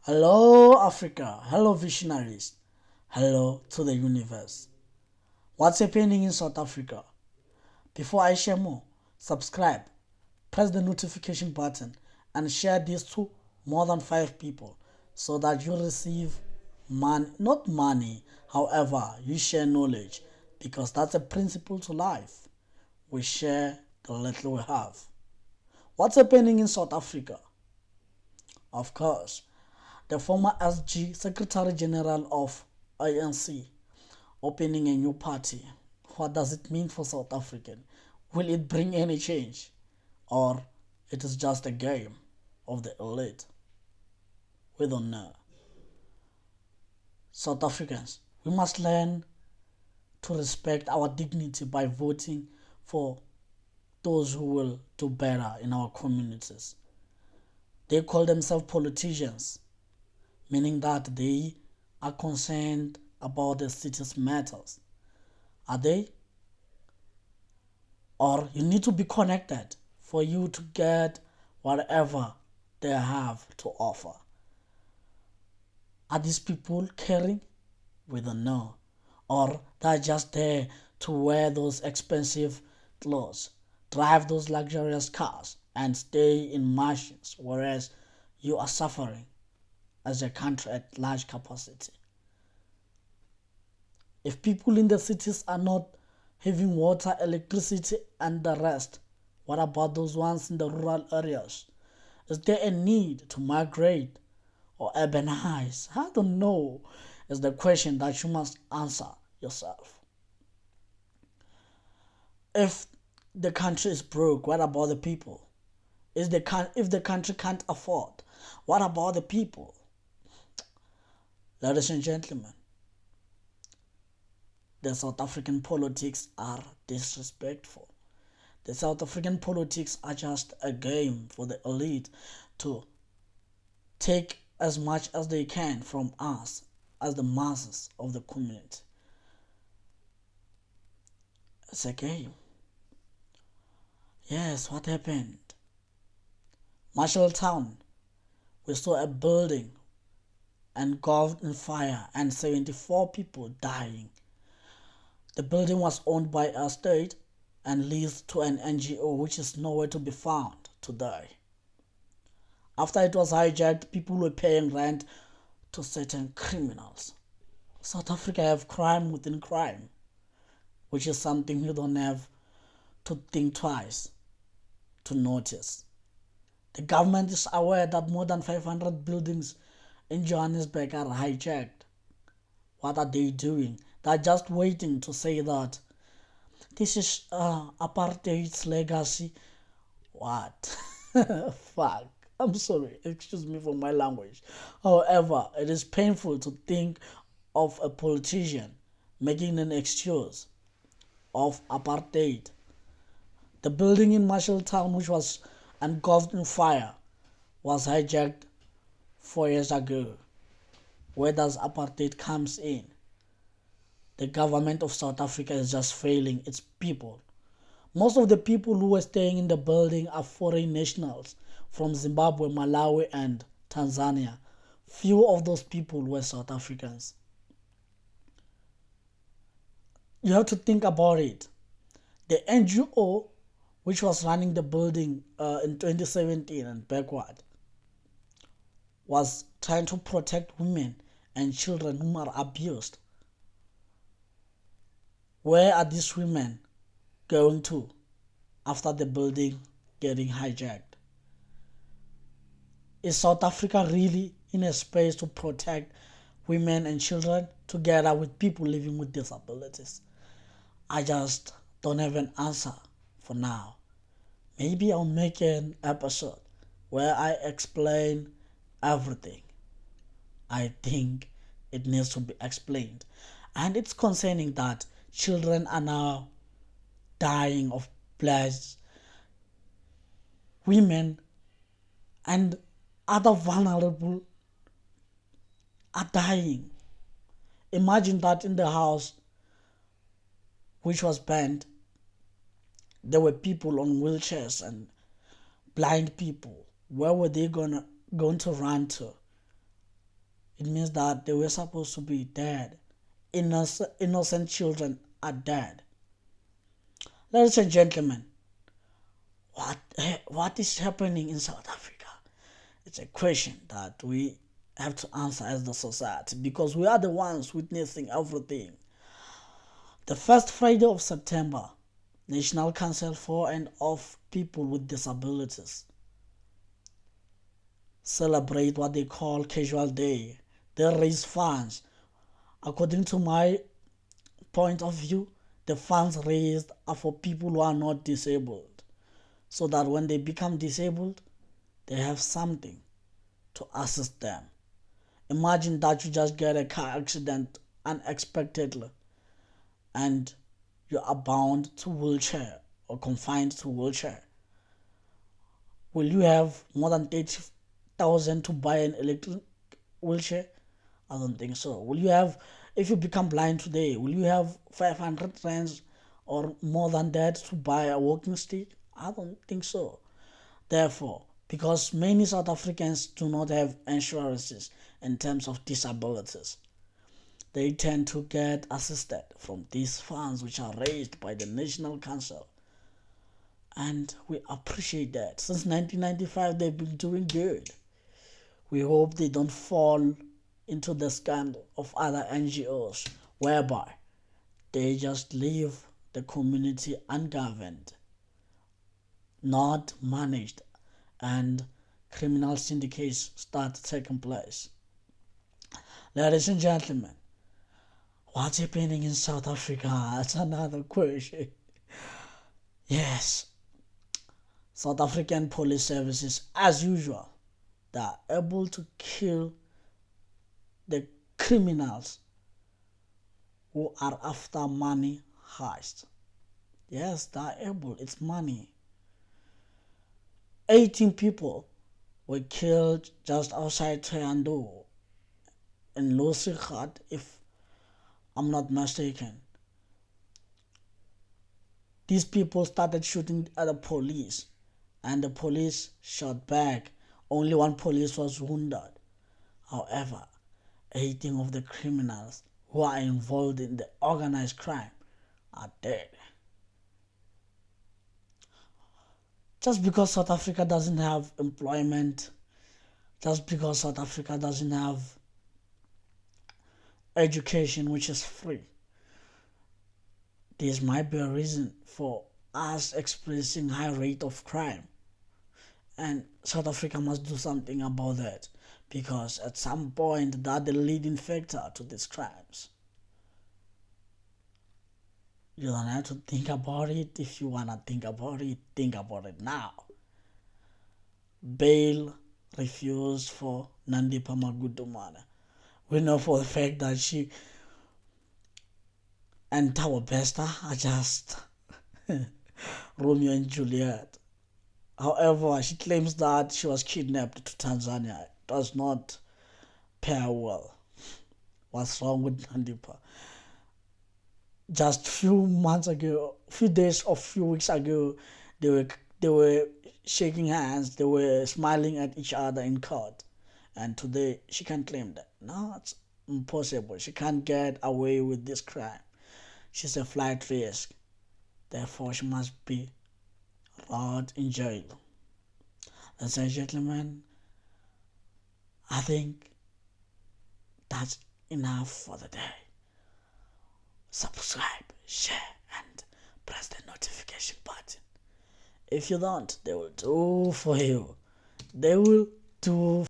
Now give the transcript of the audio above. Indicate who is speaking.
Speaker 1: Hello, Africa. Hello, visionaries. Hello to the universe. What's happening in South Africa? Before I share more, subscribe, press the notification button, and share this to more than 5 people so that you receive money, not money, however, you share knowledge because that's a principle to life. We share the little we have. What's happening in South Africa? Of course, the former SG Secretary General of ANC opening a new party. What does it mean for South African? Will it bring any change? Or it is just a game of the elite? We don't know. South Africans, we must learn to respect our dignity by voting for those who will do better in our communities. They call themselves politicians, meaning that they are concerned about the city's matters. Are they? Or you need to be connected for you to get whatever they have to offer. Are these people caring? We don't know. Or they're just there to wear those expensive clothes, drive those luxurious cars, and stay in mansions, whereas you are suffering as a country at large capacity. If people in the cities are not having water, electricity, and the rest, what about those ones in the rural areas? Is there a need to migrate or urbanize? I don't know. Is the question that you must answer yourself. If the country is broke, what about the people? If the country can't afford, what about the people? Ladies and gentlemen, the South African politics are disrespectful. The South African politics are just a game for the elite to take as much as they can from us as the masses of the community. It's a game. Yes, what happened? Marshalltown, we saw a building engulfed in fire and 74 people dying. The building was owned by a state and leased to an NGO which is nowhere to be found today. After it was hijacked, people were paying rent to certain criminals. South Africa have crime within crime, which is something you don't have to think twice to notice. The government is aware that more than 500 buildings in Johannesburg are hijacked. What are they doing? They're just waiting to say that this is apartheid's legacy. What? Fuck. I'm sorry. Excuse me for my language. However, it is painful to think of a politician making an excuse of apartheid. The building in Marshalltown, which was engulfed in fire, was hijacked 4 years ago. Where does apartheid comes in? The government of South Africa is just failing its people. Most of the people who were staying in the building are foreign nationals from Zimbabwe, Malawi, and Tanzania. Few of those people were South Africans. You have to think about it. The NGO, which was running the building in 2017 and backward, was trying to protect women and children whom are abused. Where are these women going to after the building getting hijacked? Is South Africa really in a space to protect women and children together with people living with disabilities? I just don't have an answer for now. Maybe I'll make an episode where I explain everything. I think it needs to be explained. And it's concerning that children are now dying of plagues. Women and other vulnerable are dying. Imagine that in the house which was burned, there were people on wheelchairs and blind people. Where were they going to run to? It means that they were supposed to be dead. Innocent children are dead. Ladies and gentlemen, what is happening in South Africa? It's a question that we have to answer as the society because we are the ones witnessing everything. The first Friday of September, National Council for and of People with Disabilities celebrate what they call Casual Day. They raise funds. According to my point of view, the funds raised are for people who are not disabled, so that when they become disabled, they have something to assist them. Imagine that you just get a car accident unexpectedly and you are bound to wheelchair or confined to wheelchair. Will you have more than 30,000 to buy an electric wheelchair? I don't think so. Will you have, if you become blind today, will you have 500 rands or more than that to buy a walking stick? I don't think so. Therefore, because many South Africans do not have insurances in terms of disabilities, they tend to get assisted from these funds which are raised by the National Council. And we appreciate that. Since 1995, they've been doing good. We hope they don't fall into the scandal of other NGOs whereby they just leave the community ungoverned, not managed, and criminal syndicates start taking place. Ladies and gentlemen, what's happening in South Africa? That's another question. Yes, South African police services, as usual, they are able to kill the criminals who are after money heist. Yes, they are able. It's money. 18 people were killed just outside Thohoyandou in Losighat, if I'm not mistaken. These people started shooting at the police and the police shot back. Only one police was wounded. However, 18 of the criminals who are involved in the organized crime are dead. Just because South Africa doesn't have employment, just because South Africa doesn't have education which is free, this might be a reason for us experiencing high rate of crime. And South Africa must do something about that because at some point they are the leading factor to these crimes. You don't have to think about it. If you want to think about it now. Bail refused for Nandipha Magudumane. We know for the fact that she and Tawa Bester are just Romeo and Juliet. However, she claims that she was kidnapped to Tanzania. It does not pair well. What's wrong with Nandipha? Just few months ago, few days or few weeks ago, they were shaking hands, they were smiling at each other in court. And today she can claim that. No, it's impossible. She can't get away with this crime. She's a flight risk. Therefore, she must be rot in jail. Ladies and gentlemen, I think that's enough for the day. Subscribe, share, and press the notification button. If you don't, they will do for you. They will do